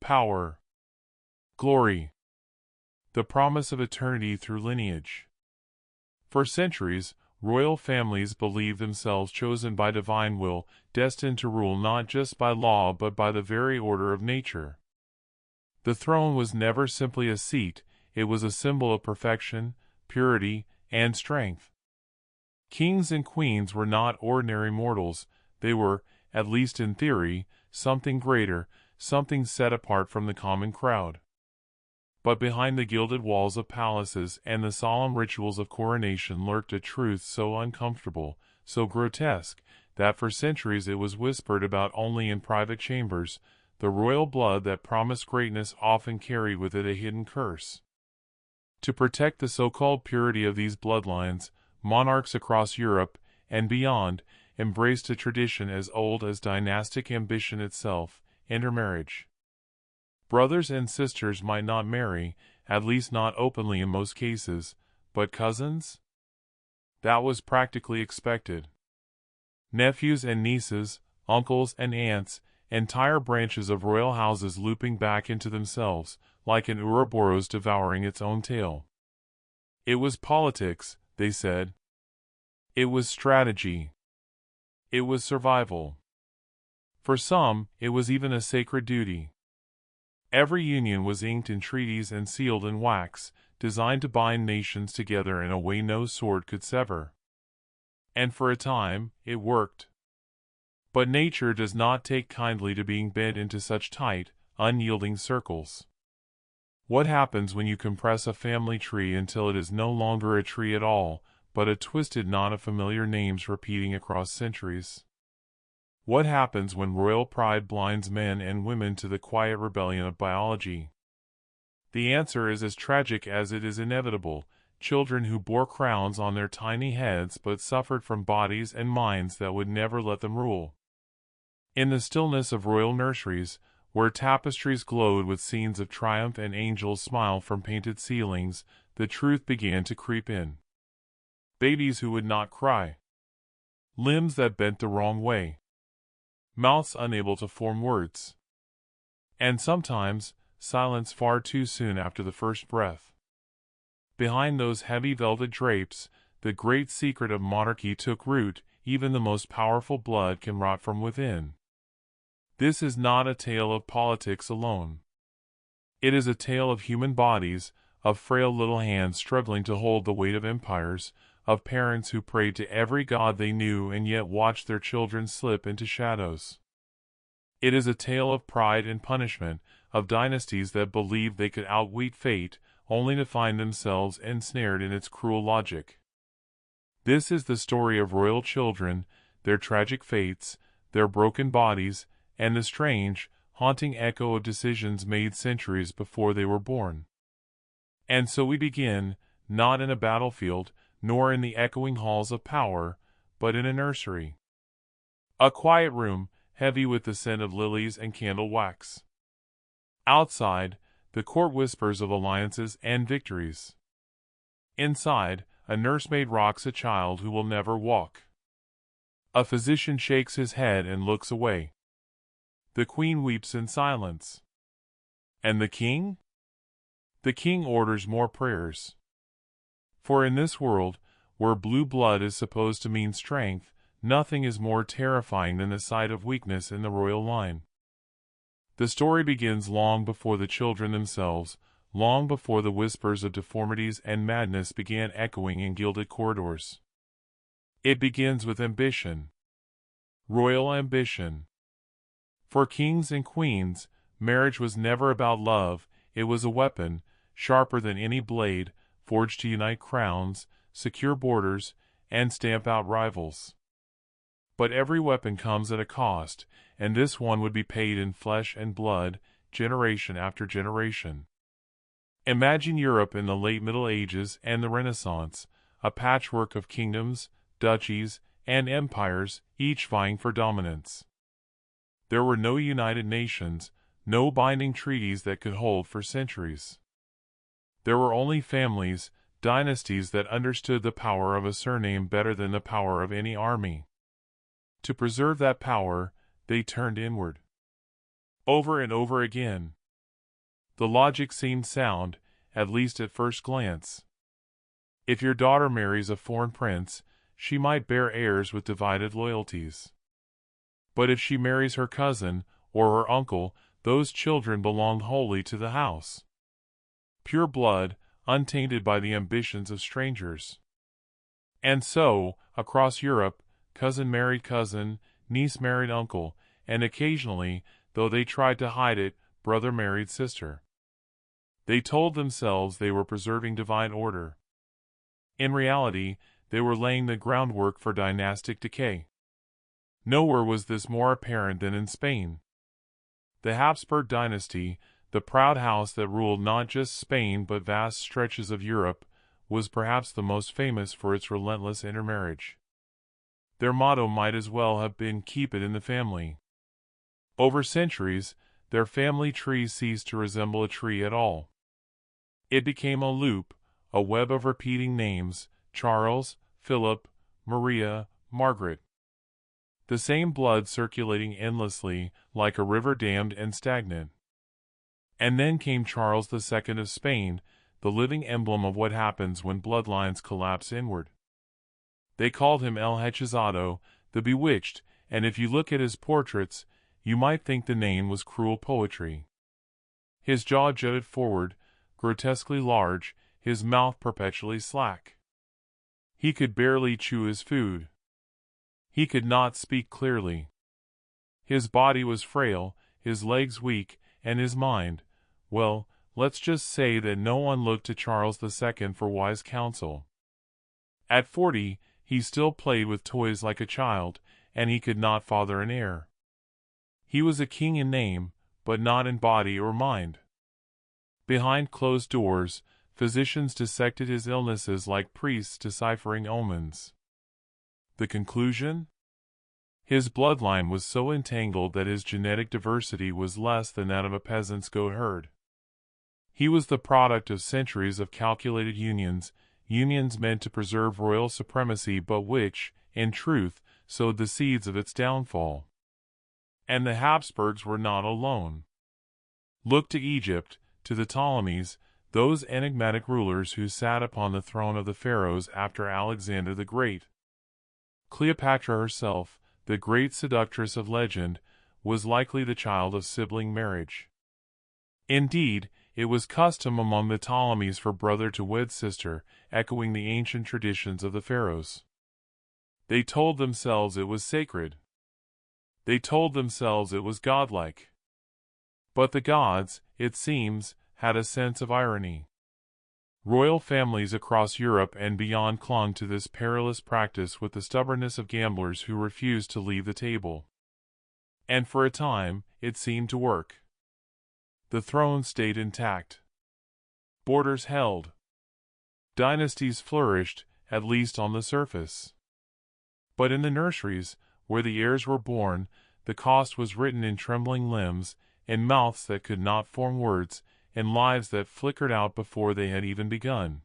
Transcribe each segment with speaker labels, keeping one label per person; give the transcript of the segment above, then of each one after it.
Speaker 1: power, glory, the promise of eternity through lineage. For centuries, royal families believed themselves chosen by divine will, destined to rule not just by law but by the very order of nature. The throne was never simply a seat, it was a symbol of perfection, purity, and strength. Kings and queens were not ordinary mortals, they were, at least in theory, something greater, something set apart from the common crowd. But behind the gilded walls of palaces and the solemn rituals of coronation lurked a truth so uncomfortable, so grotesque, that for centuries it was whispered about only in private chambers. The royal blood that promised greatness often carried with it a hidden curse. To protect the so-called purity of these bloodlines, monarchs across Europe and beyond embraced a tradition as old as dynastic ambition itself: intermarriage. Brothers and sisters might not marry, at least not openly in most cases, but cousins? That was practically expected. Nephews and nieces, uncles and aunts, entire branches of royal houses looping back into themselves, like an Ouroboros devouring its own tail. It was politics, they said. It was strategy. It was survival. For some, it was even a sacred duty. Every union was inked in treaties and sealed in wax, designed to bind nations together in a way no sword could sever. And for a time, it worked. But nature does not take kindly to being bent into such tight, unyielding circles. What happens when you compress a family tree until it is no longer a tree at all, but a twisted knot of familiar names repeating across centuries? What happens when royal pride blinds men and women to the quiet rebellion of biology? The answer is as tragic as it is inevitable: children who bore crowns on their tiny heads but suffered from bodies and minds that would never let them rule. In the stillness of royal nurseries, where tapestries glowed with scenes of triumph and angels smiled from painted ceilings, the truth began to creep in. Babies who would not cry. Limbs that bent the wrong way. Mouths unable to form words. And sometimes, silence far too soon after the first breath. Behind those heavy velvet drapes, the great secret of monarchy took root: even the most powerful blood can rot from within. This is not a tale of politics alone. It is a tale of human bodies, of frail little hands struggling to hold the weight of empires, of parents who prayed to every god they knew and yet watched their children slip into shadows. It is a tale of pride and punishment, of dynasties that believed they could outwit fate, only to find themselves ensnared in its cruel logic. This is the story of royal children, their tragic fates, their broken bodies, and the strange, haunting echo of decisions made centuries before they were born. And so we begin, not in a battlefield, nor in the echoing halls of power, but in a nursery. A quiet room, heavy with the scent of lilies and candle wax. Outside, the court whispers of alliances and victories. Inside, a nursemaid rocks a child who will never walk. A physician shakes his head and looks away. The queen weeps in silence. And the king? The king orders more prayers. For in this world, where blue blood is supposed to mean strength, nothing is more terrifying than the sight of weakness in the royal line. The story begins long before the children themselves, long before the whispers of deformities and madness began echoing in gilded corridors. It begins with ambition. Royal ambition. For kings and queens, marriage was never about love, it was a weapon, sharper than any blade, forged to unite crowns, secure borders, and stamp out rivals. But every weapon comes at a cost, and this one would be paid in flesh and blood, generation after generation. Imagine Europe in the late Middle Ages and the Renaissance, a patchwork of kingdoms, duchies, and empires, each vying for dominance. There were no united nations, no binding treaties that could hold for centuries. There were only families, dynasties that understood the power of a surname better than the power of any army. To preserve that power, they turned inward. Over and over again. The logic seemed sound, at least at first glance. If your daughter marries a foreign prince, she might bear heirs with divided loyalties. But if she marries her cousin, or her uncle, those children belong wholly to the house. Pure blood, untainted by the ambitions of strangers. And so, across Europe, cousin married cousin, niece married uncle, and occasionally, though they tried to hide it, brother married sister. They told themselves they were preserving divine order. In reality, they were laying the groundwork for dynastic decay. Nowhere was this more apparent than in Spain. The Habsburg dynasty, the proud house that ruled not just Spain but vast stretches of Europe, was perhaps the most famous for its relentless intermarriage. Their motto might as well have been "Keep it in the family." Over centuries, their family tree ceased to resemble a tree at all. It became a loop, a web of repeating names: Charles, Philip, Maria, Margaret. The same blood circulating endlessly, like a river dammed and stagnant. And then came Charles II of Spain, the living emblem of what happens when bloodlines collapse inward. They called him El Hechizado, the Bewitched, and if you look at his portraits, you might think the name was cruel poetry. His jaw jutted forward, grotesquely large, his mouth perpetually slack. He could barely chew his food. He could not speak clearly. His body was frail, his legs weak, and his mind, well, let's just say that no one looked to Charles II for wise counsel. At 40, he still played with toys like a child, and he could not father an heir. He was a king in name, but not in body or mind. Behind closed doors, physicians dissected his illnesses like priests deciphering omens. The conclusion? His bloodline was so entangled that his genetic diversity was less than that of a peasant's goat herd. He was the product of centuries of calculated unions meant to preserve royal supremacy but which, in truth, sowed the seeds of its downfall. And the Habsburgs were not alone. Look to Egypt, to the Ptolemies, those enigmatic rulers who sat upon the throne of the pharaohs after Alexander the Great. Cleopatra herself, the great seductress of legend, was likely the child of sibling marriage. Indeed, it was custom among the Ptolemies for brother to wed sister, echoing the ancient traditions of the pharaohs. They told themselves it was sacred. They told themselves it was godlike. But the gods, it seems, had a sense of irony. Royal families across Europe and beyond clung to this perilous practice with the stubbornness of gamblers who refused to leave the table. And for a time, it seemed to work. The throne stayed intact. Borders held. Dynasties flourished, at least on the surface. But in the nurseries, where the heirs were born, the cost was written in trembling limbs, in mouths that could not form words, in lives that flickered out before they had even begun.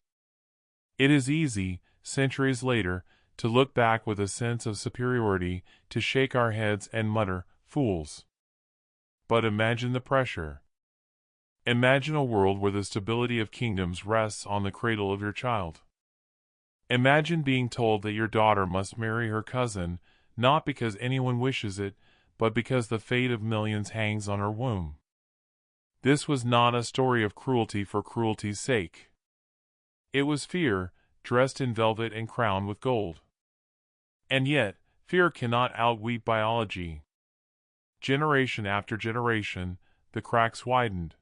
Speaker 1: It is easy, centuries later, to look back with a sense of superiority, to shake our heads and mutter, "Fools." But imagine the pressure. Imagine a world where the stability of kingdoms rests on the cradle of your child. Imagine being told that your daughter must marry her cousin, not because anyone wishes it, but because the fate of millions hangs on her womb. This was not a story of cruelty for cruelty's sake. It was fear, dressed in velvet and crowned with gold. And yet, fear cannot outweep biology. Generation after generation, the cracks widened.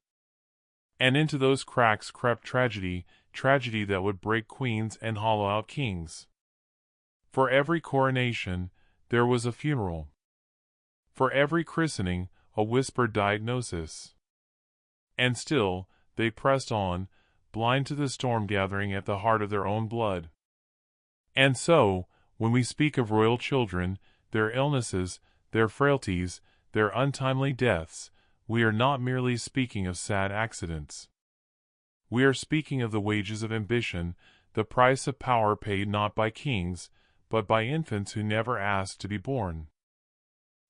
Speaker 1: And into those cracks crept tragedy, tragedy that would break queens and hollow out kings. For every coronation, there was a funeral. For every christening, a whispered diagnosis. And still, they pressed on, blind to the storm gathering at the heart of their own blood. And so, when we speak of royal children, their illnesses, their frailties, their untimely deaths, we are not merely speaking of sad accidents. We are speaking of the wages of ambition, the price of power paid not by kings, but by infants who never asked to be born.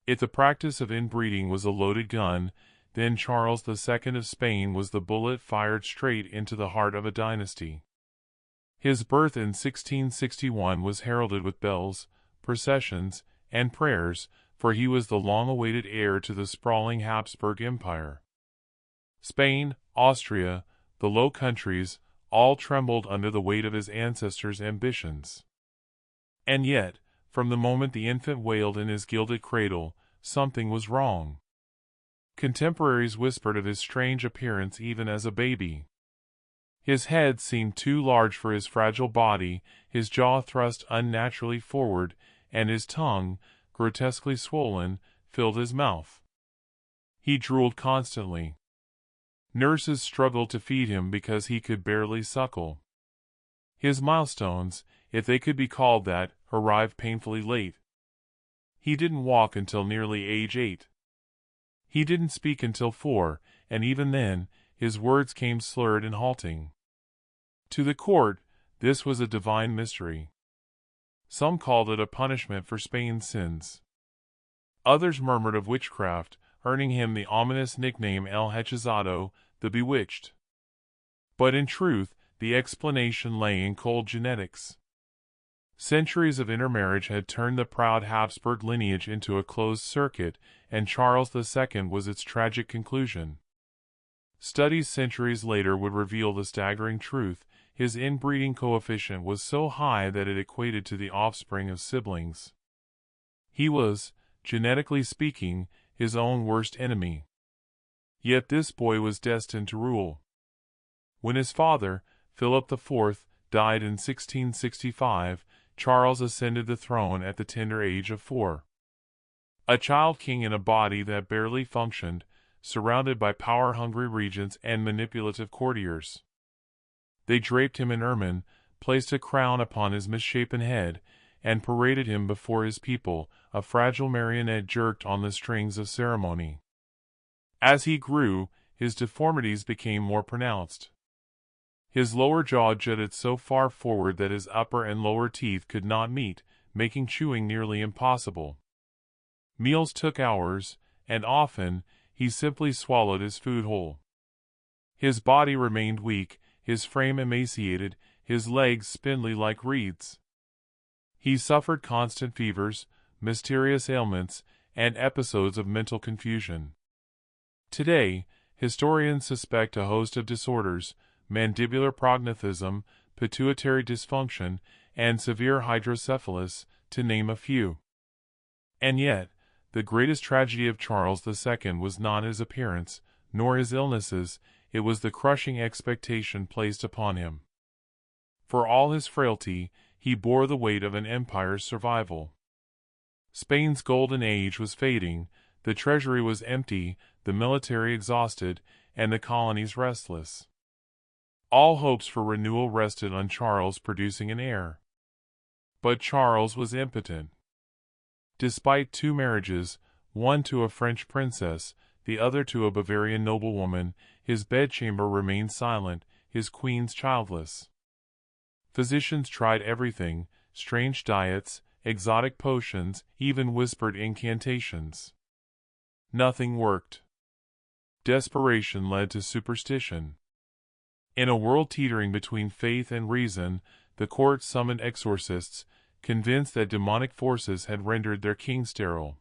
Speaker 1: If the practice of inbreeding was a loaded gun, then Charles II of Spain was the bullet fired straight into the heart of a dynasty. His birth in 1661 was heralded with bells, processions, and prayers, for he was the long-awaited heir to the sprawling Habsburg Empire. Spain, Austria, the Low Countries, all trembled under the weight of his ancestors' ambitions. And yet, from the moment the infant wailed in his gilded cradle, something was wrong. Contemporaries whispered of his strange appearance even as a baby. His head seemed too large for his fragile body, his jaw thrust unnaturally forward, and his tongue, grotesquely swollen, filled his mouth. He drooled constantly. Nurses struggled to feed him because he could barely suckle. His milestones, if they could be called that, arrived painfully late. He didn't walk until nearly age 8. He didn't speak until 4, and even then, his words came slurred and halting. To the court, this was a divine mystery. Some called it a punishment for Spain's sins. Others murmured of witchcraft, earning him the ominous nickname El Hechizado, the Bewitched. But in truth, the explanation lay in cold genetics. Centuries of intermarriage had turned the proud Habsburg lineage into a closed circuit, and Charles II was its tragic conclusion. Studies centuries later would reveal the staggering truth: his inbreeding coefficient was so high that it equated to the offspring of siblings. He was, genetically speaking, his own worst enemy. Yet this boy was destined to rule. When his father, Philip IV, died in 1665, Charles ascended the throne at the tender age of 4. A child king in a body that barely functioned, surrounded by power-hungry regents and manipulative courtiers. They draped him in ermine, placed a crown upon his misshapen head, and paraded him before his people, a fragile marionette jerked on the strings of ceremony. As he grew, his deformities became more pronounced. His lower jaw jutted so far forward that his upper and lower teeth could not meet, making chewing nearly impossible. Meals took hours, and often, he simply swallowed his food whole. His body remained weak, his frame emaciated, his legs spindly like reeds. He suffered constant fevers, mysterious ailments, and episodes of mental confusion. Today, historians suspect a host of disorders: mandibular prognathism, pituitary dysfunction, and severe hydrocephalus, to name a few. And yet, the greatest tragedy of Charles II was not his appearance, nor his illnesses, it was the crushing expectation placed upon him. For all his frailty, he bore the weight of an empire's survival. Spain's golden age was fading, the treasury was empty, the military exhausted, and the colonies restless. All hopes for renewal rested on Charles producing an heir. But Charles was impotent. Despite 2 marriages, one to a French princess, the other to a Bavarian noblewoman, his bedchamber remained silent, his queens childless. Physicians tried everything: strange diets, exotic potions, even whispered incantations. Nothing worked. Desperation led to superstition. In a world teetering between faith and reason, the court summoned exorcists, convinced that demonic forces had rendered their king sterile.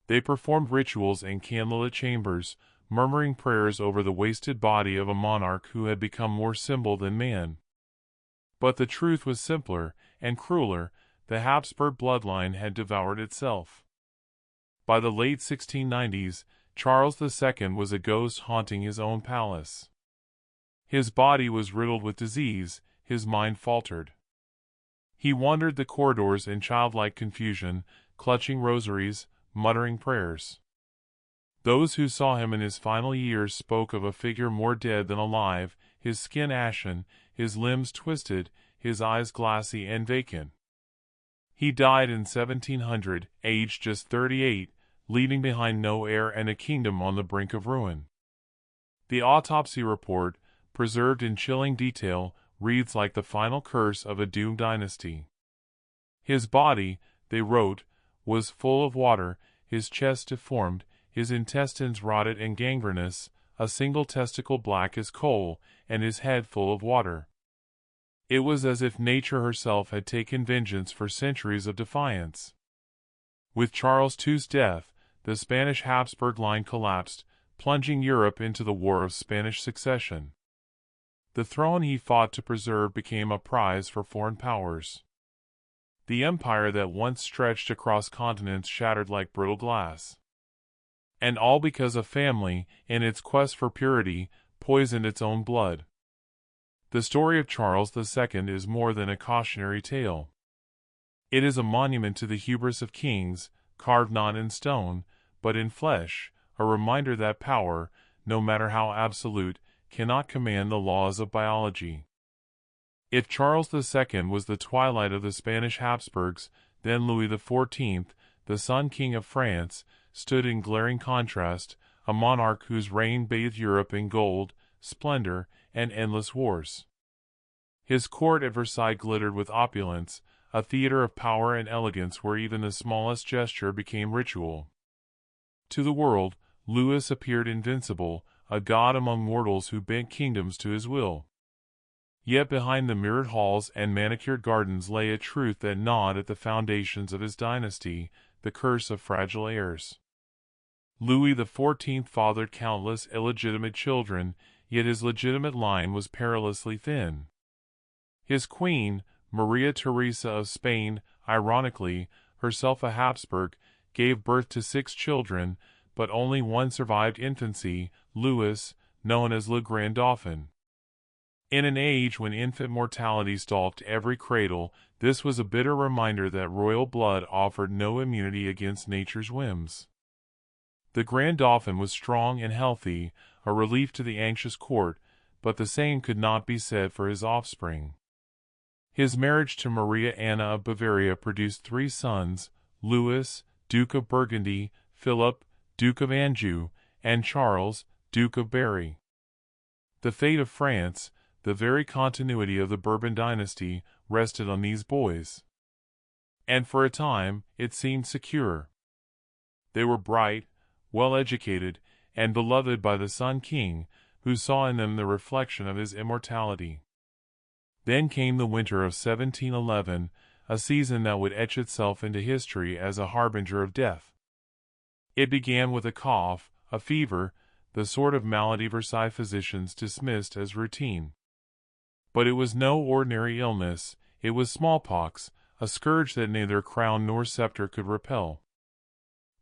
Speaker 1: They performed rituals in candlelit chambers, murmuring prayers over the wasted body of a monarch who had become more symbol than man. But the truth was simpler and crueler: the Habsburg bloodline had devoured itself. By the late 1690s, Charles II was a ghost haunting his own palace. His body was riddled with disease, his mind faltered. He wandered the corridors in childlike confusion, clutching rosaries, muttering prayers. Those who saw him in his final years spoke of a figure more dead than alive, his skin ashen, his limbs twisted, his eyes glassy and vacant. He died in 1700, aged just 38, leaving behind no heir and a kingdom on the brink of ruin. The autopsy report, preserved in chilling detail, reads like the final curse of a doomed dynasty. His body, they wrote, was full of water, his chest deformed, his intestines rotted and gangrenous, a single testicle black as coal, and his head full of water. It was as if nature herself had taken vengeance for centuries of defiance. With Charles II's death, the Spanish Habsburg line collapsed, plunging Europe into the War of Spanish Succession. The throne he fought to preserve became a prize for foreign powers. The empire that once stretched across continents shattered like brittle glass. And all because a family, in its quest for purity, poisoned its own blood. The story of Charles II is more than a cautionary tale. It is a monument to the hubris of kings, carved not in stone, but in flesh, a reminder that power, no matter how absolute, cannot command the laws of biology. If Charles II was the twilight of the Spanish Habsburgs, then Louis XIV, the Sun King of France, stood in glaring contrast, a monarch whose reign bathed Europe in gold, splendor, and endless wars. His court at Versailles glittered with opulence, a theater of power and elegance where even the smallest gesture became ritual. To the world, Louis appeared invincible, a god among mortals who bent kingdoms to his will. Yet behind the mirrored halls and manicured gardens lay a truth that gnawed at the foundations of his dynasty, the curse of fragile heirs. Louis XIV fathered countless illegitimate children, yet his legitimate line was perilously thin. His queen, Maria Theresa of Spain, ironically, herself a Habsburg, gave birth to 6 children, but only one survived infancy, Louis, known as Le Grand Dauphin. In an age when infant mortality stalked every cradle, this was a bitter reminder that royal blood offered no immunity against nature's whims. The Grand Dauphin was strong and healthy, a relief to the anxious court, but the same could not be said for his offspring. His marriage to Maria Anna of Bavaria produced 3 sons, Louis, Duke of Burgundy, Philip, Duke of Anjou, and Charles, Duke of Berry. The fate of France, the very continuity of the Bourbon dynasty, rested on these boys. And for a time, it seemed secure. They were bright, well-educated, and beloved by the Sun King, who saw in them the reflection of his immortality. Then came the winter of 1711, a season that would etch itself into history as a harbinger of death. It began with a cough, a fever, the sort of malady Versailles physicians dismissed as routine. But it was no ordinary illness, it was smallpox, a scourge that neither crown nor scepter could repel.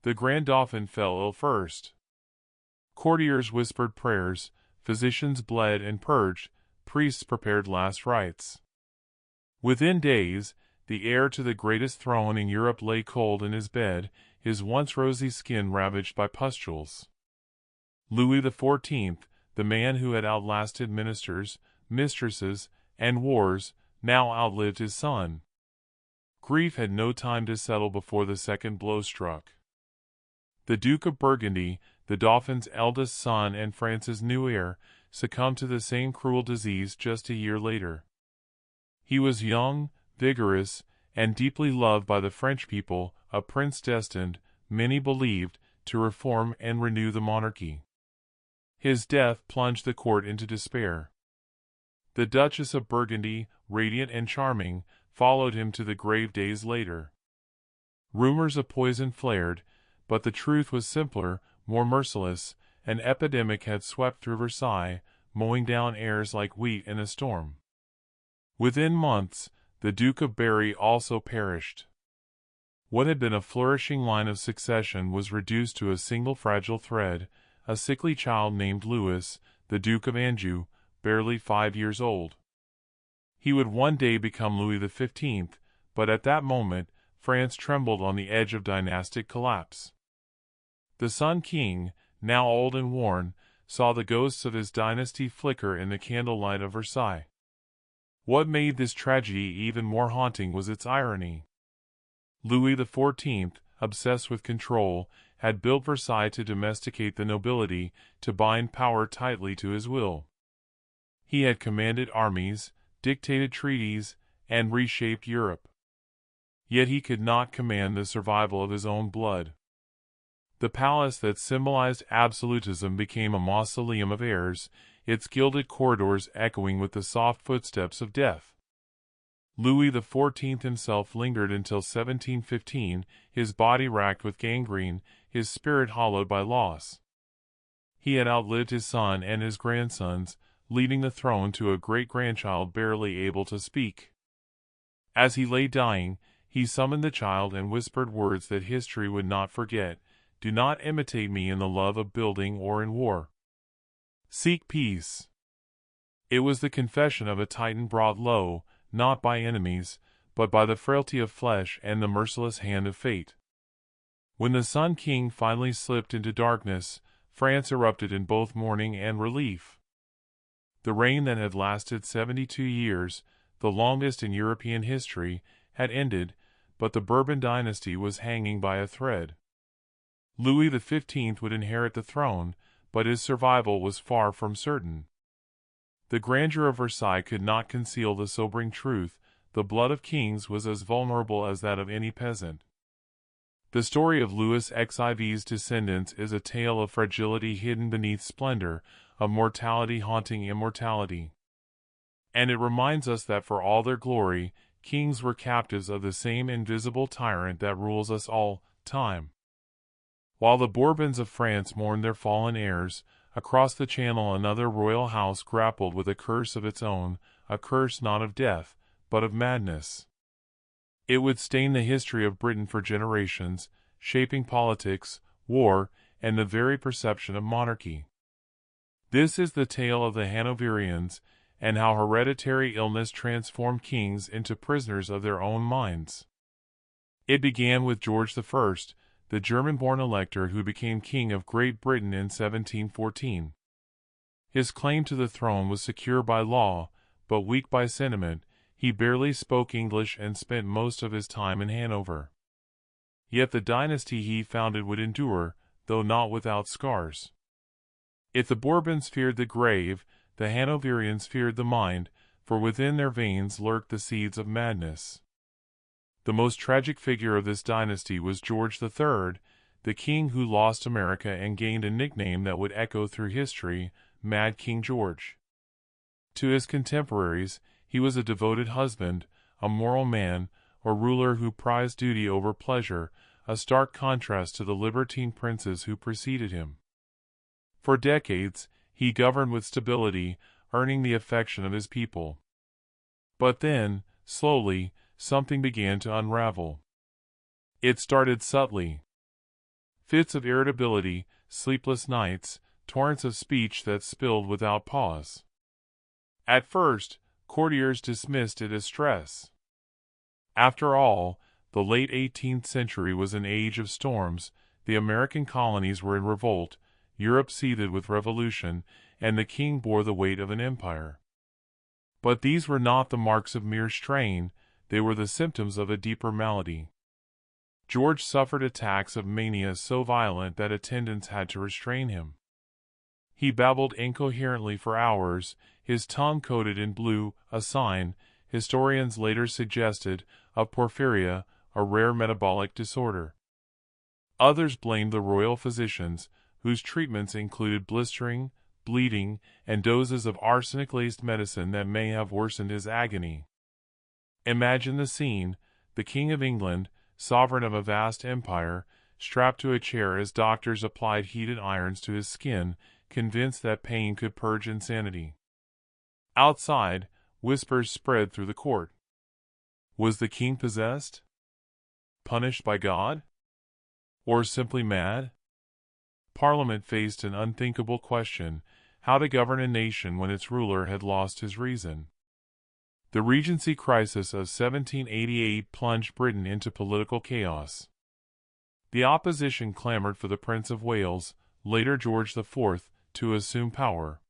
Speaker 1: The Grand Dauphin fell ill first. Courtiers whispered prayers, physicians bled and purged, priests prepared last rites. Within days, the heir to the greatest throne in Europe lay cold in his bed, his once rosy skin ravaged by pustules. Louis XIV, the man who had outlasted ministers, mistresses, and wars, now outlived his son. Grief had no time to settle before the second blow struck. The Duke of Burgundy, the Dauphin's eldest son and France's new heir, succumbed to the same cruel disease just a year later. He was young, vigorous, and deeply loved by the French people, a prince destined, many believed, to reform and renew the monarchy. His death plunged the court into despair. The Duchess of Burgundy, radiant and charming, followed him to the grave days later. Rumors of poison flared, but the truth was simpler, more merciless. An epidemic had swept through Versailles, mowing down heirs like wheat in a storm. Within months, the Duke of Berry also perished. What had been a flourishing line of succession was reduced to a single fragile thread, a sickly child named Louis, the Duke of Anjou, barely 5 years old. He would one day become Louis XV, but at that moment, France trembled on the edge of dynastic collapse. The Sun King, now old and worn, saw the ghosts of his dynasty flicker in the candlelight of Versailles. What made this tragedy even more haunting was its irony. Louis XIV, obsessed with control, had built Versailles to domesticate the nobility, to bind power tightly to his will. He had commanded armies, dictated treaties, and reshaped Europe. Yet he could not command the survival of his own blood. The palace that symbolized absolutism became a mausoleum of heirs, its gilded corridors echoing with the soft footsteps of death. Louis XIV himself lingered until 1715, his body racked with gangrene, his spirit hollowed by loss. He had outlived his son and his grandsons, leaving the throne to a great-grandchild barely able to speak. As he lay dying, he summoned the child and whispered words that history would not forget: "Do not imitate me in the love of building or in war. Seek peace." It was the confession of a Titan brought low, not by enemies, but by the frailty of flesh and the merciless hand of fate. When the Sun King finally slipped into darkness, France erupted in both mourning and relief. The reign that had lasted 72 years, the longest in European history, had ended, but the Bourbon dynasty was hanging by a thread. Louis XV would inherit the throne, but his survival was far from certain. The grandeur of Versailles could not conceal the sobering truth: the blood of kings was as vulnerable as that of any peasant. The story of Louis XIV's descendants is a tale of fragility hidden beneath splendor, of mortality haunting immortality. And it reminds us that for all their glory, kings were captives of the same invisible tyrant that rules us all, time. While the Bourbons of France mourned their fallen heirs, across the Channel another royal house grappled with a curse of its own, a curse not of death, but of madness. It would stain the history of Britain for generations, shaping politics, war, and the very perception of monarchy. This is the tale of the Hanoverians, and how hereditary illness transformed kings into prisoners of their own minds. It began with George I, the German-born elector who became King of Great Britain in 1714. His claim to the throne was secure by law, but weak by sentiment. He barely spoke English and spent most of his time in Hanover. Yet the dynasty he founded would endure, though not without scars. If the Bourbons feared the grave, the Hanoverians feared the mind, for within their veins lurked the seeds of madness. The most tragic figure of this dynasty was George III, the king who lost America and gained a nickname that would echo through history: Mad King George. To his contemporaries, he was a devoted husband, a moral man, a ruler who prized duty over pleasure, a stark contrast to the libertine princes who preceded him. For decades, he governed with stability, earning the affection of his people. But then, slowly, something began to unravel. It started subtly. Fits of irritability, sleepless nights, torrents of speech that spilled without pause. At first, courtiers dismissed it as stress. After all, the late 18th century was an age of storms. The American colonies were in revolt, Europe seethed with revolution, and the king bore the weight of an empire. But these were not the marks of mere strain, they were the symptoms of a deeper malady. George suffered attacks of mania so violent that attendants had to restrain him. He babbled incoherently for hours, his tongue coated in blue, a sign, historians later suggested, of porphyria, a rare metabolic disorder. Others blamed the royal physicians, whose treatments included blistering, bleeding, and doses of arsenic-laced medicine that may have worsened his agony. Imagine the scene: the King of England, sovereign of a vast empire, strapped to a chair as doctors applied heated irons to his skin, convinced that pain could purge insanity. Outside, whispers spread through the court. Was the king possessed? Punished by God? Or simply mad? Parliament faced an unthinkable question: how to govern a nation when its ruler had lost his reason. The Regency crisis of 1788 plunged Britain into political chaos. The opposition clamored for the Prince of Wales, later George IV, to assume power.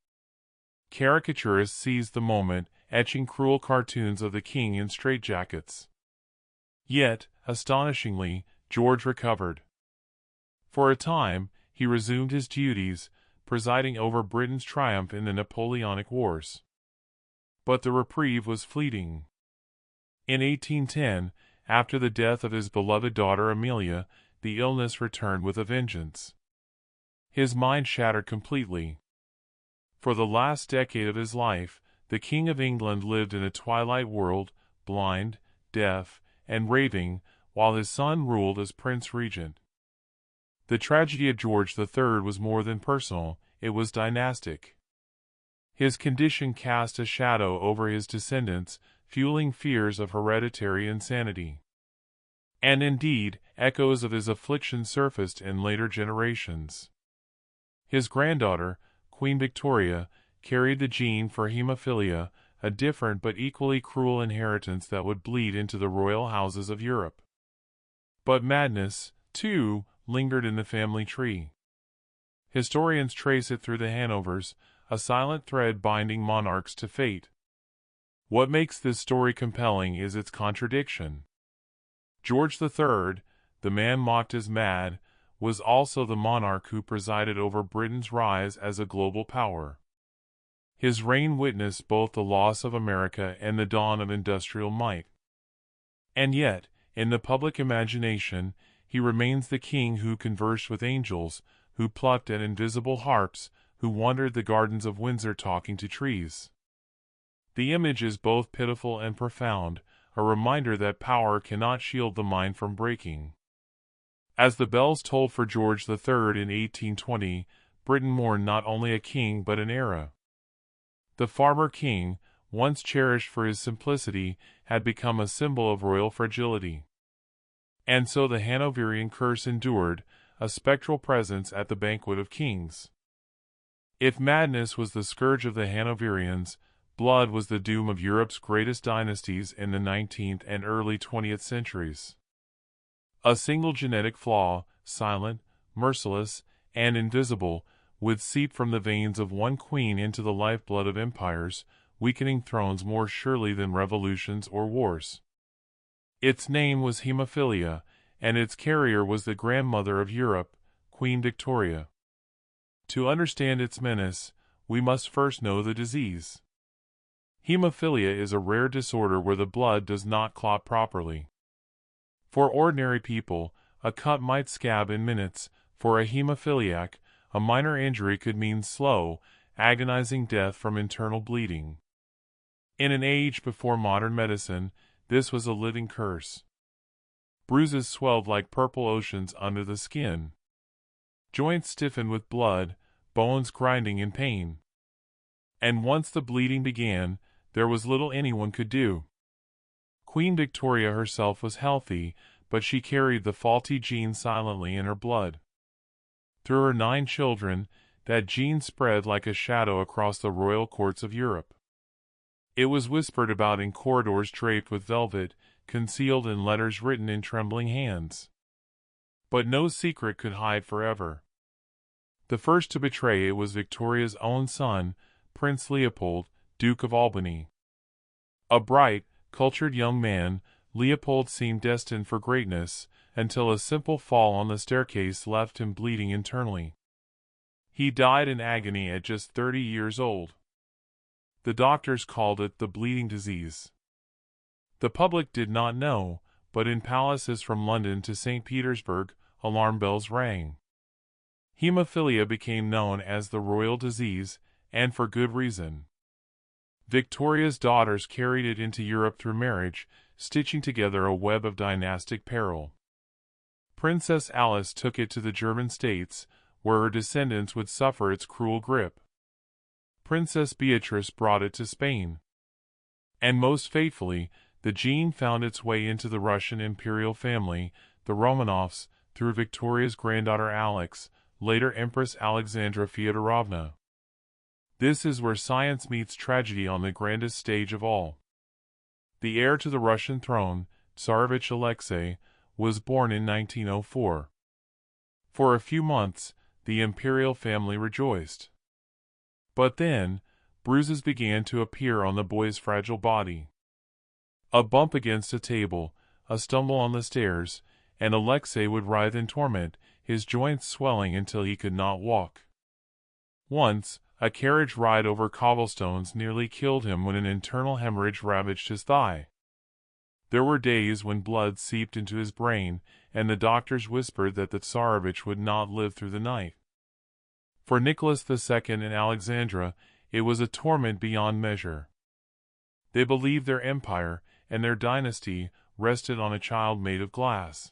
Speaker 1: Caricaturists seized the moment, etching cruel cartoons of the king in straitjackets. Yet, astonishingly, George recovered. For a time, he resumed his duties, presiding over Britain's triumph in the Napoleonic Wars. But the reprieve was fleeting. In 1810, after the death of his beloved daughter Amelia, the illness returned with a vengeance. His mind shattered completely. For the last decade of his life, the King of England lived in a twilight world, blind, deaf, and raving, while his son ruled as Prince Regent. The tragedy of George III was more than personal, it was dynastic. His condition cast a shadow over his descendants, fueling fears of hereditary insanity. And indeed, echoes of his affliction surfaced in later generations. His granddaughter, Queen Victoria, carried the gene for hemophilia, a different but equally cruel inheritance that would bleed into the royal houses of Europe. But madness, too, lingered in the family tree. Historians trace it through the Hanovers, a silent thread binding monarchs to fate. What makes this story compelling is its contradiction. George III, the man mocked as mad, was also the monarch who presided over Britain's rise as a global power. His reign witnessed both the loss of America and the dawn of industrial might. And yet, in the public imagination, he remains the king who conversed with angels, who plucked at invisible harps, who wandered the gardens of Windsor talking to trees. The image is both pitiful and profound, a reminder that power cannot shield the mind from breaking. As the bells tolled for George III in 1820, Britain mourned not only a king but an era. The farmer king, once cherished for his simplicity, had become a symbol of royal fragility. And so the Hanoverian curse endured, a spectral presence at the banquet of kings. If madness was the scourge of the Hanoverians, blood was the doom of Europe's greatest dynasties in the 19th and early 20th centuries. A single genetic flaw, silent, merciless, and invisible, would seep from the veins of one queen into the lifeblood of empires, weakening thrones more surely than revolutions or wars. Its name was hemophilia, and its carrier was the grandmother of Europe, Queen Victoria. To understand its menace, we must first know the disease. Hemophilia is a rare disorder where the blood does not clot properly. For ordinary people, a cut might scab in minutes. For a hemophiliac, a minor injury could mean slow, agonizing death from internal bleeding. In an age before modern medicine, this was a living curse. Bruises swelled like purple oceans under the skin. Joints stiffened with blood, bones grinding in pain. And once the bleeding began, there was little anyone could do. Queen Victoria herself was healthy, but she carried the faulty gene silently in her blood. Through her 9 children, that gene spread like a shadow across the royal courts of Europe. It was whispered about in corridors draped with velvet, concealed in letters written in trembling hands. But no secret could hide forever. The first to betray it was Victoria's own son, Prince Leopold, Duke of Albany. A bright, cultured young man, Leopold seemed destined for greatness, until a simple fall on the staircase left him bleeding internally. He died in agony at just 30 years old. The doctors called it the bleeding disease. The public did not know, but in palaces from London to St. Petersburg, alarm bells rang. Hemophilia became known as the royal disease, and for good reason. Victoria's daughters carried it into Europe through marriage, stitching together a web of dynastic peril. Princess Alice took it to the German states, where her descendants would suffer its cruel grip. Princess Beatrice brought it to Spain. And most faithfully, the gene found its way into the Russian imperial family, the Romanovs, through Victoria's granddaughter Alex, later Empress Alexandra Feodorovna. This is where science meets tragedy on the grandest stage of all. The heir to the Russian throne, Tsarevich Alexei, was born in 1904. For a few months, the imperial family rejoiced. But then, bruises began to appear on the boy's fragile body. A bump against a table, a stumble on the stairs, and Alexei would writhe in torment, his joints swelling until he could not walk. Once, a carriage ride over cobblestones nearly killed him when an internal hemorrhage ravaged his thigh. There were days when blood seeped into his brain, and the doctors whispered that the Tsarevich would not live through the night. For Nicholas II and Alexandra, it was a torment beyond measure. They believed their empire and their dynasty rested on a child made of glass.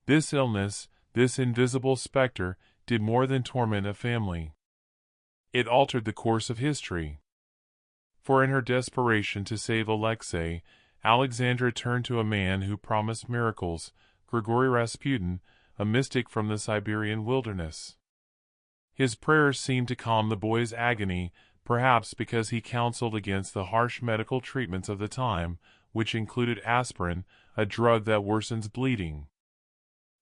Speaker 1: This illness, this invisible specter, did more than torment a family. It altered the course of history. For in her desperation to save Alexei, Alexandra turned to a man who promised miracles, Grigory Rasputin, a mystic from the Siberian wilderness. His prayers seemed to calm the boy's agony, perhaps because he counseled against the harsh medical treatments of the time, which included aspirin, a drug that worsens bleeding.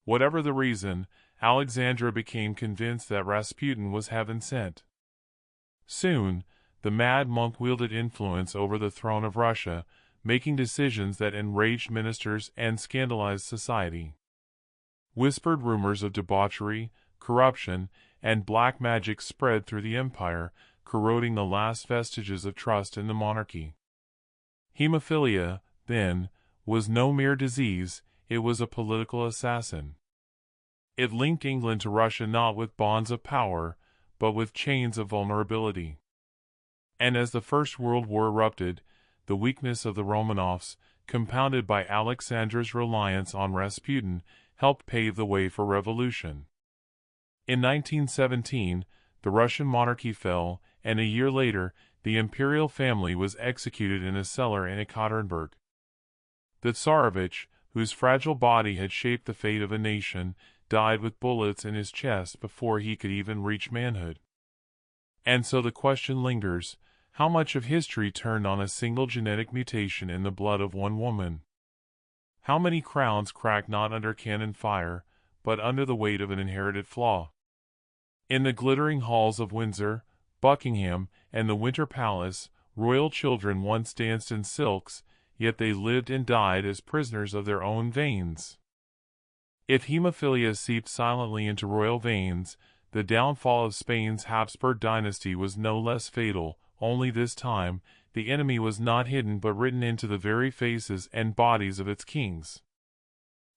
Speaker 1: Whatever the reason, Alexandra became convinced that Rasputin was heaven sent. Soon, the mad monk wielded influence over the throne of Russia, making decisions that enraged ministers and scandalized society. Whispered rumors of debauchery, corruption, and black magic spread through the empire, corroding the last vestiges of trust in the monarchy. Hemophilia, then, was no mere disease, it was a political assassin. It linked England to Russia not with bonds of power, but with chains of vulnerability. And as the First World War erupted, the weakness of the Romanovs, compounded by Alexandra's reliance on Rasputin, helped pave the way for revolution. In 1917, the Russian monarchy fell, and a year later, the imperial family was executed in a cellar in Ekaterinburg. The Tsarevich, whose fragile body had shaped the fate of a nation, died with bullets in his chest before he could even reach manhood. And so the question lingers, how much of history turned on a single genetic mutation in the blood of one woman? How many crowns cracked not under cannon fire, but under the weight of an inherited flaw? In the glittering halls of Windsor, Buckingham, and the Winter Palace, royal children once danced in silks, yet they lived and died as prisoners of their own veins. If hemophilia seeped silently into royal veins, the downfall of Spain's Habsburg dynasty was no less fatal, only this time, the enemy was not hidden but written into the very faces and bodies of its kings.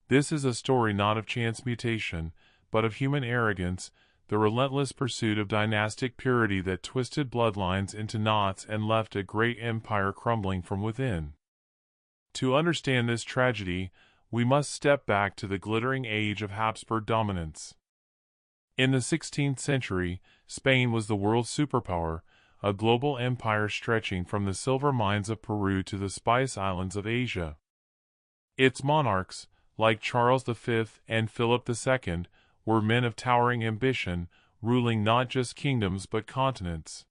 Speaker 1: This is a story not of chance mutation, but of human arrogance, the relentless pursuit of dynastic purity that twisted bloodlines into knots and left a great empire crumbling from within. To understand this tragedy, we must step back to the glittering age of Habsburg dominance. In the 16th century, Spain was the world's superpower, a global empire stretching from the silver mines of Peru to the spice islands of Asia. Its monarchs, like Charles V and Philip II, were men of towering ambition, ruling not just kingdoms but continents.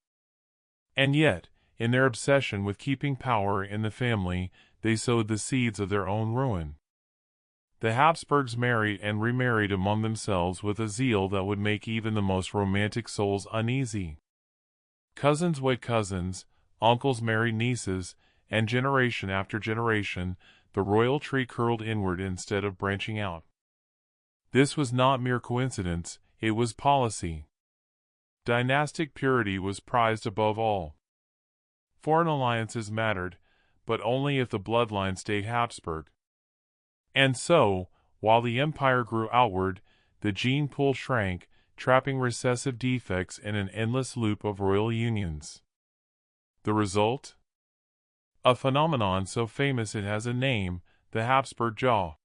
Speaker 1: And yet, in their obsession with keeping power in the family, they sowed the seeds of their own ruin. The Habsburgs married and remarried among themselves with a zeal that would make even the most romantic souls uneasy. Cousins wed cousins, uncles married nieces, and generation after generation, the royal tree curled inward instead of branching out. This was not mere coincidence, it was policy. Dynastic purity was prized above all. Foreign alliances mattered, but only if the bloodline stayed Habsburg. And so, while the empire grew outward, the gene pool shrank, trapping recessive defects in an endless loop of royal unions. The result? A phenomenon so famous it has a name, the Habsburg jaw.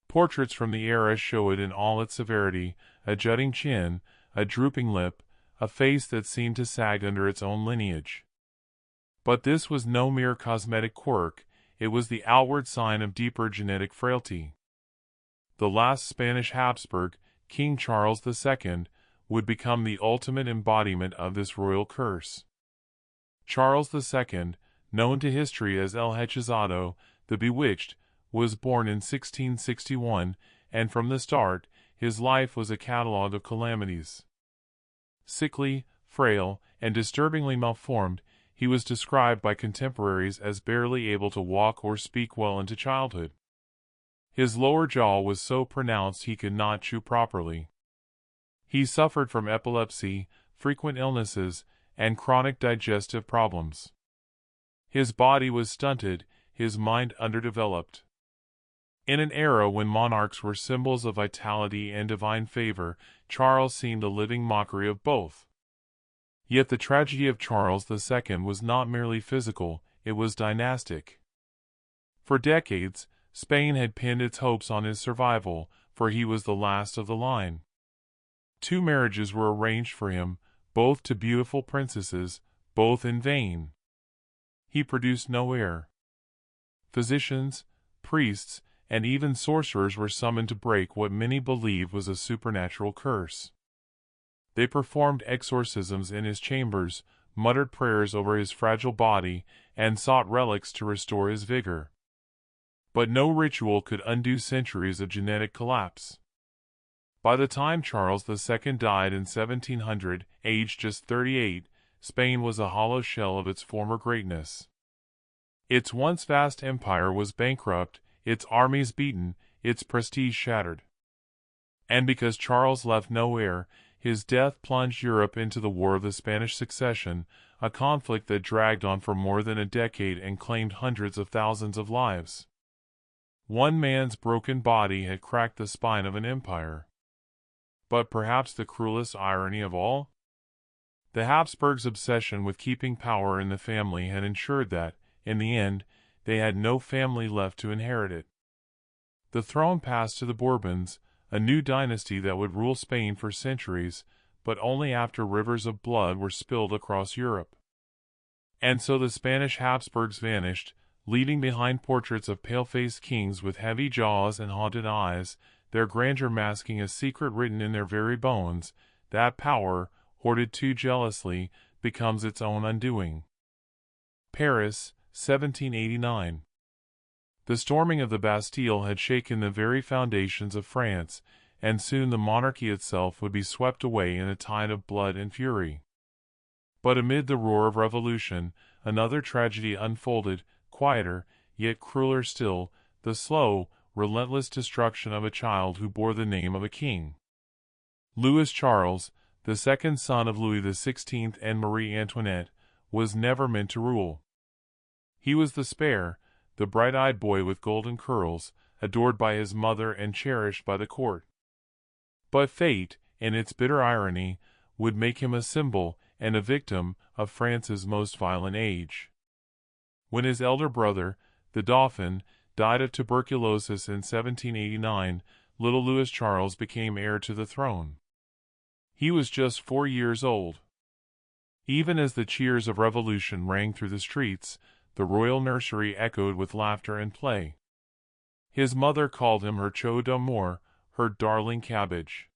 Speaker 1: Portraits from the era show it in all its severity, a jutting chin, a drooping lip, a face that seemed to sag under its own lineage. But this was no mere cosmetic quirk, it was the outward sign of deeper genetic frailty. The last Spanish Habsburg, King Charles II, would become the ultimate embodiment of this royal curse. Charles II, known to history as El Hechizado, the Bewitched, was born in 1661, and from the start, his life was a catalogue of calamities. Sickly, frail, and disturbingly malformed, he was described by contemporaries as barely able to walk or speak well into childhood. His lower jaw was so pronounced he could not chew properly. He suffered from epilepsy, frequent illnesses, and chronic digestive problems. His body was stunted, his mind underdeveloped. In an era when monarchs were symbols of vitality and divine favor, Charles seemed a living mockery of both. Yet the tragedy of Charles II was not merely physical, it was dynastic. For decades, Spain had pinned its hopes on his survival, for he was the last of the line. 2 marriages were arranged for him, both to beautiful princesses, both in vain. He produced no heir. Physicians, priests, and even sorcerers were summoned to break what many believed was a supernatural curse. They performed exorcisms in his chambers, muttered prayers over his fragile body, and sought relics to restore his vigor. But no ritual could undo centuries of genetic collapse. By the time Charles II died in 1700, aged just 38, Spain was a hollow shell of its former greatness. Its once vast empire was bankrupt, its armies beaten, its prestige shattered. And because Charles left no heir, his death plunged Europe into the War of the Spanish Succession, a conflict that dragged on for more than a decade and claimed hundreds of thousands of lives. One man's broken body had cracked the spine of an empire. But perhaps the cruelest irony of all? The Habsburgs' obsession with keeping power in the family had ensured that, in the end, they had no family left to inherit it. The throne passed to the Bourbons, a new dynasty that would rule Spain for centuries, but only after rivers of blood were spilled across Europe. And so the Spanish Habsburgs vanished, leaving behind portraits of pale-faced kings with heavy jaws and haunted eyes, their grandeur masking a secret written in their very bones, that power, hoarded too jealously, becomes its own undoing. Paris, 1789. The storming of the Bastille had shaken the very foundations of France, and soon the monarchy itself would be swept away in a tide of blood and fury. But amid the roar of revolution, another tragedy unfolded, quieter, yet crueler still, the slow, relentless destruction of a child who bore the name of a king. Louis Charles, the second son of Louis XVI and Marie Antoinette, was never meant to rule. He was the spare, the bright-eyed boy with golden curls, adored by his mother and cherished by the court. But fate, in its bitter irony, would make him a symbol and a victim of France's most violent age. When his elder brother, the Dauphin, died of tuberculosis in 1789, little Louis Charles became heir to the throne. He was just 4 years old. Even as the cheers of revolution rang through the streets, the royal nursery echoed with laughter and play. His mother called him her chou d'amour, her darling cabbage.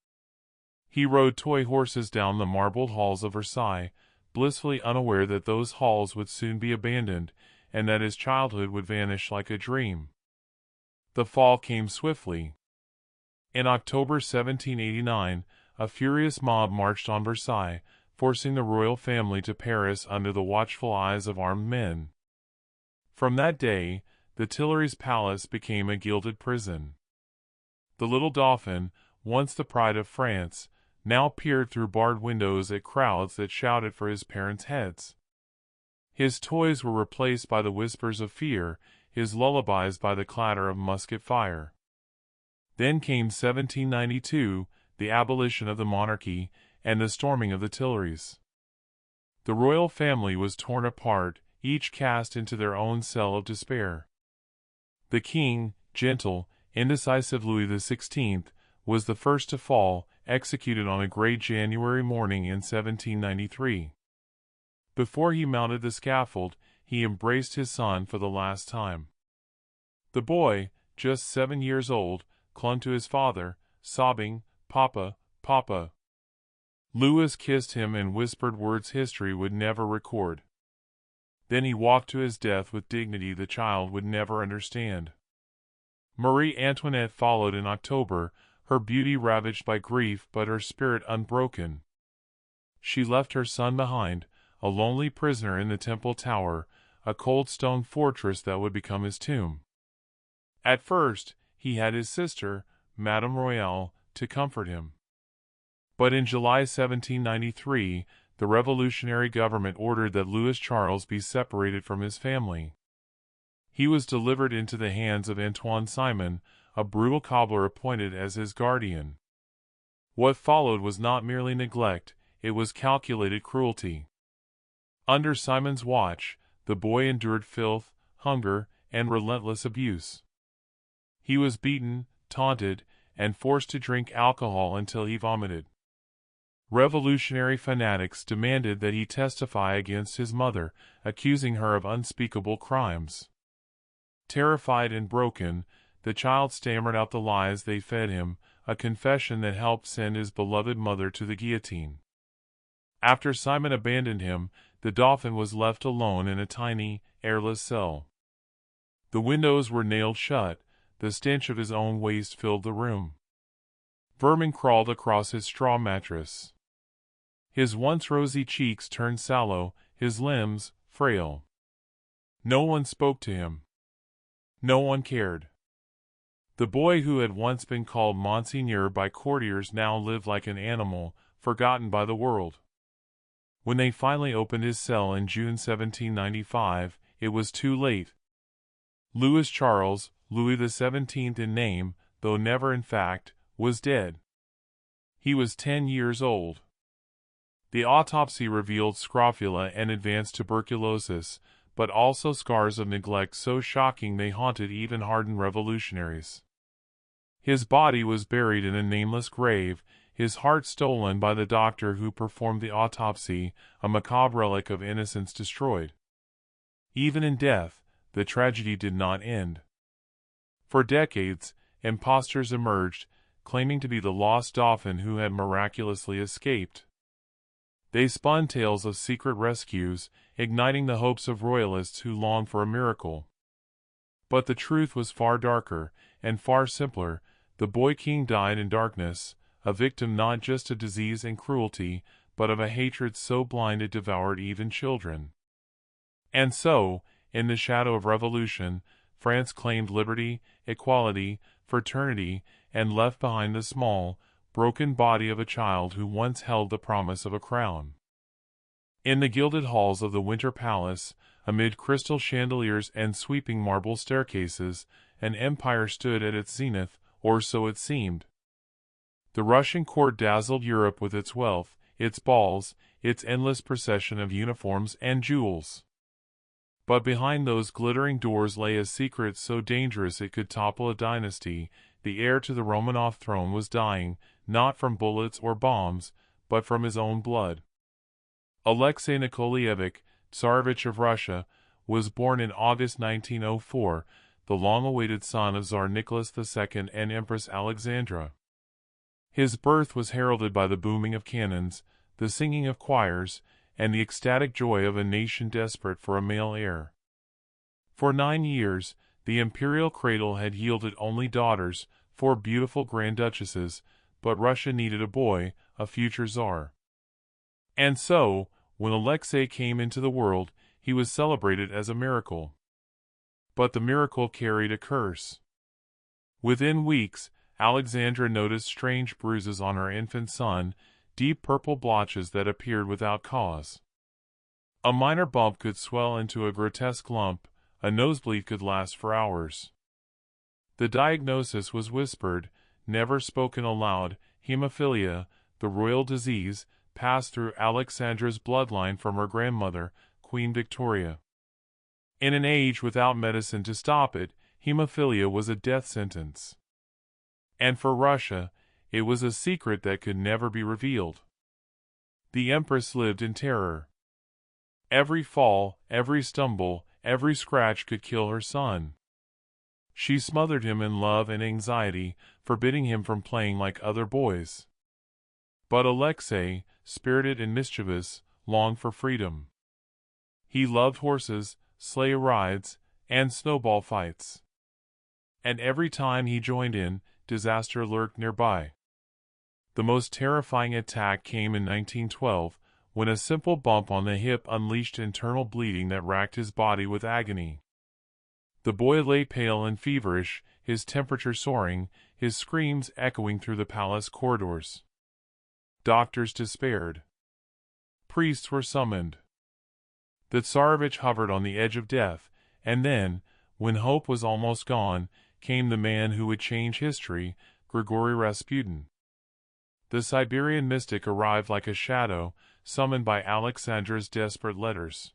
Speaker 1: He rode toy horses down the marbled halls of Versailles, blissfully unaware that those halls would soon be abandoned, and that his childhood would vanish like a dream. The fall came swiftly. In October 1789, a furious mob marched on Versailles, forcing the royal family to Paris under the watchful eyes of armed men. From that day, the Tuileries Palace became a gilded prison. The little Dauphin, once the pride of France, now peered through barred windows at crowds that shouted for his parents' heads. His toys were replaced by the whispers of fear, his lullabies by the clatter of musket fire. Then came 1792, the abolition of the monarchy, and the storming of the Tuileries. The royal family was torn apart, each cast into their own cell of despair. The king, gentle, indecisive Louis XVI, was the first to fall, executed on a gray January morning in 1793. Before he mounted the scaffold, he embraced his son for the last time. The boy, just 7 years old, clung to his father, sobbing, "Papa, Papa." Louis kissed him and whispered words history would never record. Then he walked to his death with dignity the child would never understand. Marie Antoinette followed in October, her beauty ravaged by grief but her spirit unbroken. She left her son behind, a lonely prisoner in the Temple Tower, a cold stone fortress that would become his tomb. At first, he had his sister, Madame Royale, to comfort him. But in July 1793, the revolutionary government ordered that Louis Charles be separated from his family. He was delivered into the hands of Antoine Simon, a brutal cobbler appointed as his guardian. What followed was not merely neglect, it was calculated cruelty. Under Simon's watch, the boy endured filth, hunger, and relentless abuse. He was beaten, taunted, and forced to drink alcohol until he vomited. Revolutionary fanatics demanded that he testify against his mother, accusing her of unspeakable crimes. Terrified and broken, the child stammered out the lies they fed him, a confession that helped send his beloved mother to the guillotine. After Simon abandoned him, the Dauphin was left alone in a tiny, airless cell. The windows were nailed shut, the stench of his own waste filled the room. Vermin crawled across his straw mattress. His once rosy cheeks turned sallow, his limbs frail. No one spoke to him. No one cared. The boy who had once been called Monseigneur by courtiers now lived like an animal, forgotten by the world. When they finally opened his cell in June 1795, it was too late. Louis Charles, Louis XVII in name, though never in fact, was dead. He was 10 years old. The autopsy revealed scrofula and advanced tuberculosis, but also scars of neglect so shocking they haunted even hardened revolutionaries. His body was buried in a nameless grave, his heart stolen by the doctor who performed the autopsy, a macabre relic of innocence destroyed. Even in death, the tragedy did not end. For decades, impostors emerged, claiming to be the lost Dauphin who had miraculously escaped. They spun tales of secret rescues, igniting the hopes of royalists who longed for a miracle. But the truth was far darker, and far simpler. The boy king died in darkness, a victim not just of disease and cruelty, but of a hatred so blind it devoured even children. And so, in the shadow of revolution, France claimed liberty, equality, fraternity, and left behind the small, broken body of a child who once held the promise of a crown. In the gilded halls of the Winter Palace, amid crystal chandeliers and sweeping marble staircases, an empire stood at its zenith, or so it seemed. The Russian court dazzled Europe with its wealth, its balls, its endless procession of uniforms and jewels. But behind those glittering doors lay a secret so dangerous it could topple a dynasty. The heir to the Romanov throne was dying, not from bullets or bombs, but from his own blood. Alexei Nikolaevich, Tsarevich of Russia, was born in August 1904, the long-awaited son of Tsar Nicholas II and Empress Alexandra. His birth was heralded by the booming of cannons, the singing of choirs, and the ecstatic joy of a nation desperate for a male heir. For 9 years, the imperial cradle had yielded only daughters, 4 beautiful grand duchesses, but Russia needed a boy, a future Tsar. And so, when Alexei came into the world, he was celebrated as a miracle. But the miracle carried a curse. Within weeks, Alexandra noticed strange bruises on her infant son, deep purple blotches that appeared without cause. A minor bump could swell into a grotesque lump, a nosebleed could last for hours. The diagnosis was whispered, never spoken aloud: hemophilia, the royal disease, passed through Alexandra's bloodline from her grandmother, Queen Victoria. In an age without medicine to stop it, hemophilia was a death sentence. And for Russia, it was a secret that could never be revealed. The Empress lived in terror. Every fall, every stumble, every scratch could kill her son. She smothered him in love and anxiety, forbidding him from playing like other boys. But Alexei, spirited and mischievous, longed for freedom. He loved horses, sleigh rides, and snowball fights. And every time he joined in, disaster lurked nearby. The most terrifying attack came in 1912, when a simple bump on the hip unleashed internal bleeding that racked his body with agony. The boy lay pale and feverish, his temperature soaring, his screams echoing through the palace corridors. Doctors despaired. Priests were summoned. The Tsarevich hovered on the edge of death, and then, When hope was almost gone, came the man who would change history, Grigory Rasputin. The Siberian mystic arrived like a shadow, summoned by Alexandra's desperate letters.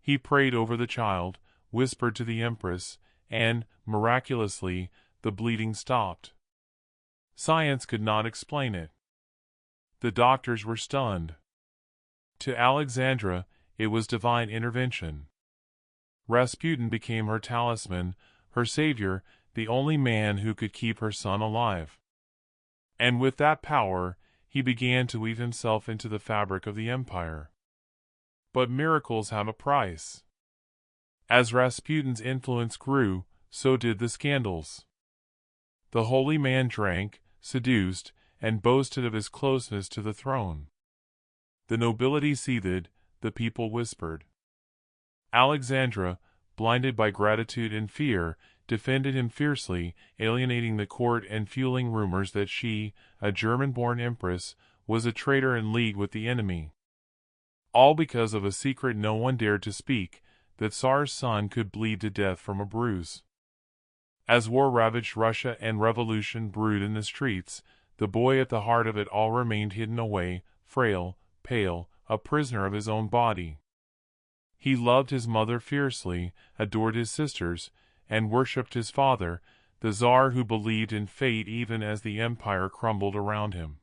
Speaker 1: He prayed over the child, whispered to the empress, and, miraculously, the bleeding stopped. Science could not explain it. The doctors were stunned. To Alexandra, it was divine intervention. Rasputin became her talisman, her savior, the only man who could keep her son alive. And with that power, he began to weave himself into the fabric of the empire. But miracles have a price. As Rasputin's influence grew, so did the scandals. The holy man drank, seduced, and boasted of his closeness to the throne. The nobility seethed, the people whispered. Alexandra, blinded by gratitude and fear, defended him fiercely, alienating the court and fueling rumors that she, a German-born empress, was a traitor in league with the enemy. All because of a secret no one dared to speak, that Tsar's son could bleed to death from a bruise. As war ravaged Russia and revolution brewed in the streets, the boy at the heart of it all remained hidden away, frail, pale, a prisoner of his own body. He loved his mother fiercely, adored his sisters, and worshipped his father, the Tsar who believed in fate even as the empire crumbled around him.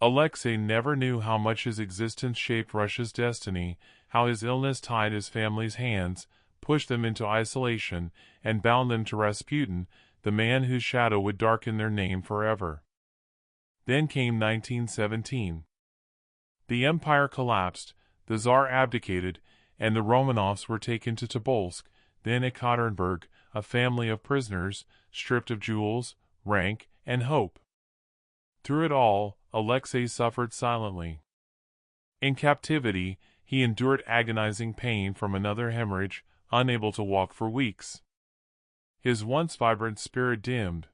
Speaker 1: Alexei never knew how much his existence shaped Russia's destiny, how his illness tied his family's hands, pushed them into isolation, and bound them to Rasputin, the man whose shadow would darken their name forever. Then came 1917. The empire collapsed, the Tsar abdicated, and the Romanovs were taken to Tobolsk, then Ekaterinburg, a family of prisoners, stripped of jewels, rank, and hope. Through it all, Alexei suffered silently. In captivity, he endured agonizing pain from another hemorrhage, unable to walk for weeks. His once vibrant spirit dimmed.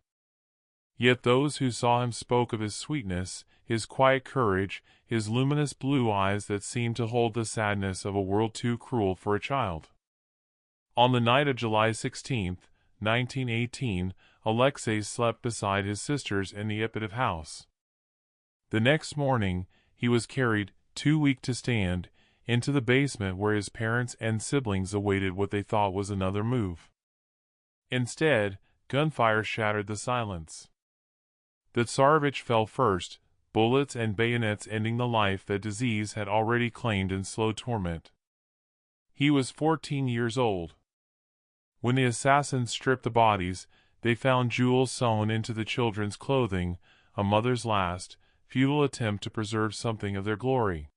Speaker 1: Yet those who saw him spoke of his sweetness, his quiet courage, his luminous blue eyes that seemed to hold the sadness of a world too cruel for a child. On the night of July 16, 1918, Alexei slept beside his sisters in the Ipatov house. The next morning, he was carried, too weak to stand, into the basement where his parents and siblings awaited what they thought was another move. Instead, gunfire shattered the silence. The Tsarevich fell first, bullets and bayonets ending the life that disease had already claimed in slow torment. He was 14 years old. When the assassins stripped the bodies, they found jewels sewn into the children's clothing, a mother's last, futile attempt to preserve something of their glory.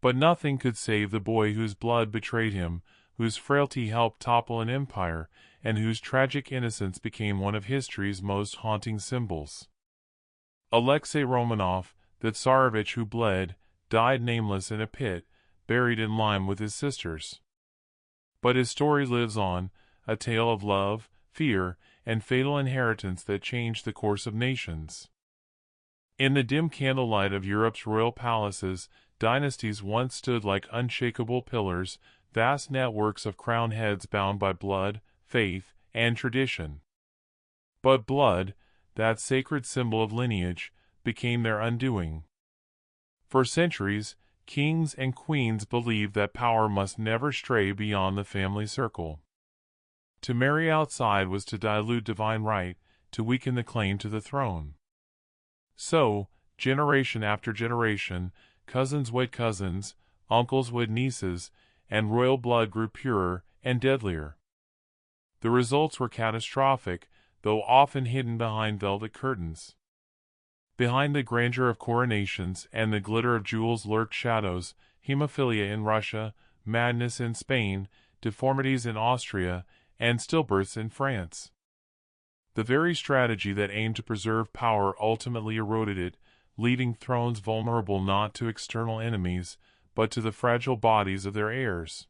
Speaker 1: But nothing could save the boy whose blood betrayed him, whose frailty helped topple an empire, and whose tragic innocence became one of history's most haunting symbols. Alexei Romanov, the Tsarevich who bled, died nameless in a pit, buried in lime with his sisters. But his story lives on, a tale of love, fear, and fatal inheritance that changed the course of nations. In the dim candlelight of Europe's royal palaces, dynasties once stood like unshakable pillars, vast networks of crowned heads bound by blood, faith, and tradition. But blood, that sacred symbol of lineage, became their undoing. For centuries, kings and queens believed that power must never stray beyond the family circle. To marry outside was to dilute divine right, to weaken the claim to the throne. So, generation after generation, cousins wed cousins, uncles wed nieces, and royal blood grew purer and deadlier. The results were catastrophic, though often hidden behind velvet curtains. Behind the grandeur of coronations and the glitter of jewels lurked shadows, hemophilia in Russia, madness in Spain, deformities in Austria, and stillbirths in France. The very strategy that aimed to preserve power ultimately eroded it, leaving thrones vulnerable not to external enemies, but to the fragile bodies of their heirs.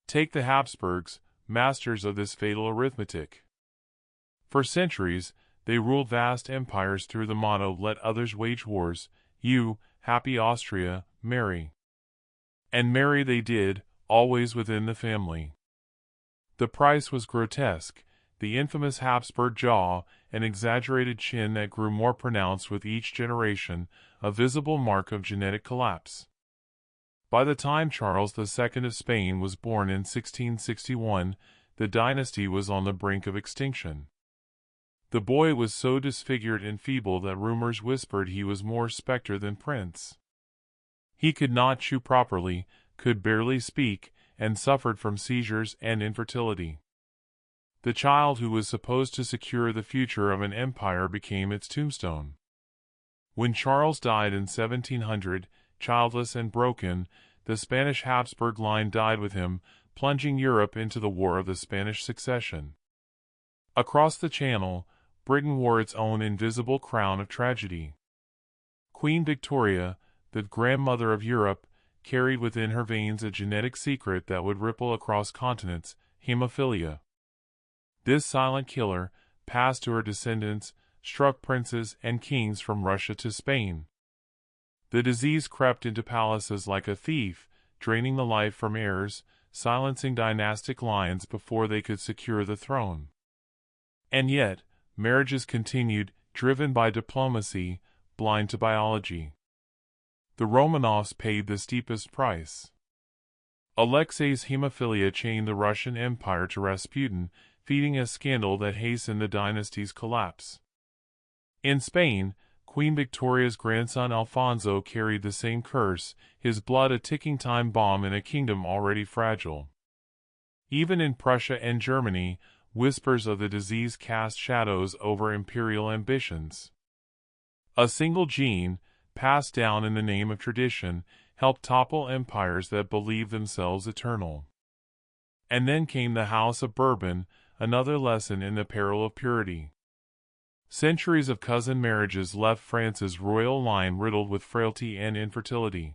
Speaker 1: Take the Habsburgs, masters of this fatal arithmetic. For centuries, they ruled vast empires through the motto, "Let others wage wars, you, happy Austria, marry." And marry they did, always within the family. The price was grotesque, the infamous Habsburg jaw, an exaggerated chin that grew more pronounced with each generation, a visible mark of genetic collapse. By the time Charles II of Spain was born in 1661, the dynasty was on the brink of extinction. The boy was so disfigured and feeble that rumors whispered he was more spectre than prince. He could not chew properly, could barely speak, and suffered from seizures and infertility. The child who was supposed to secure the future of an empire became its tombstone. When Charles died in 1700, childless and broken, the Spanish Habsburg line died with him, plunging Europe into the War of the Spanish Succession. Across the Channel, Britain wore its own invisible crown of tragedy. Queen Victoria, the grandmother of Europe, carried within her veins a genetic secret that would ripple across continents: hemophilia. This silent killer, passed to her descendants, struck princes and kings from Russia to Spain. The disease crept into palaces like a thief, draining the life from heirs, silencing dynastic lines before they could secure the throne. And yet, marriages continued, driven by diplomacy, blind to biology. The Romanovs paid the steepest price. Alexei's hemophilia chained the Russian Empire to Rasputin, feeding a scandal that hastened the dynasty's collapse. In Spain, Queen Victoria's grandson Alfonso carried the same curse, his blood a ticking time bomb in a kingdom already fragile. Even in Prussia and Germany, whispers of the disease cast shadows over imperial ambitions. A single gene, passed down in the name of tradition, helped topple empires that believed themselves eternal. And then came the House of Bourbon, another lesson in the peril of purity. Centuries of cousin marriages left France's royal line riddled with frailty and infertility.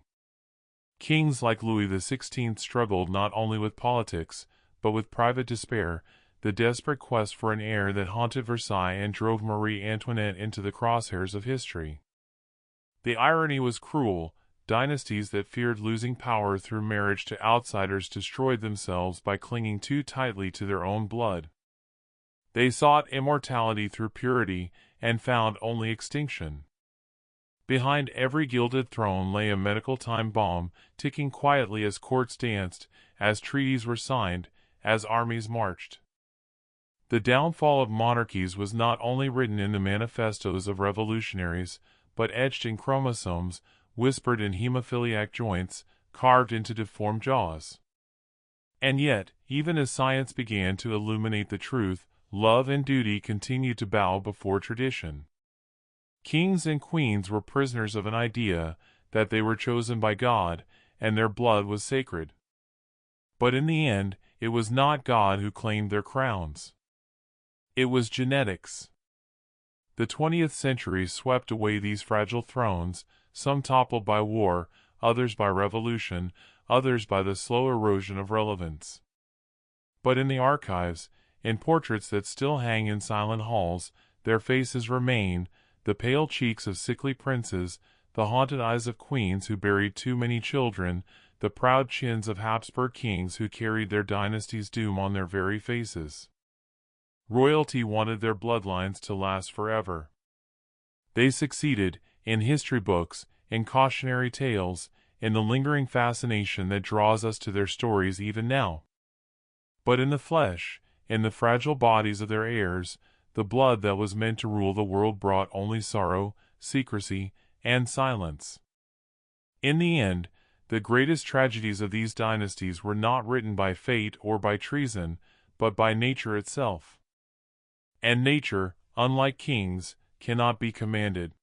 Speaker 1: Kings like Louis XVI struggled not only with politics, but with private despair, the desperate quest for an heir that haunted Versailles and drove Marie Antoinette into the crosshairs of history. The irony was cruel. Dynasties that feared losing power through marriage to outsiders destroyed themselves by clinging too tightly to their own blood. They sought immortality through purity, and found only extinction. Behind every gilded throne lay a medical time bomb, ticking quietly as courts danced, as treaties were signed, as armies marched. The downfall of monarchies was not only written in the manifestos of revolutionaries, but etched in chromosomes, whispered in hemophiliac joints, carved into deformed jaws. And yet, even as science began to illuminate the truth, love and duty continued to bow before tradition. Kings and queens were prisoners of an idea that they were chosen by God, and their blood was sacred. But in the end, it was not God who claimed their crowns. It was genetics. The 20th century swept away these fragile thrones, some toppled by war, others by revolution, others by the slow erosion of relevance. But in the archives, in portraits that still hang in silent halls, their faces remain, the pale cheeks of sickly princes, the haunted eyes of queens who buried too many children, the proud chins of Habsburg kings who carried their dynasty's doom on their very faces. Royalty wanted their bloodlines to last forever. They succeeded, in history books, in cautionary tales, in the lingering fascination that draws us to their stories even now. But in the flesh, in the fragile bodies of their heirs, the blood that was meant to rule the world brought only sorrow, secrecy, and silence. In the end, the greatest tragedies of these dynasties were not written by fate or by treason, but by nature itself. And nature, unlike kings, cannot be commanded.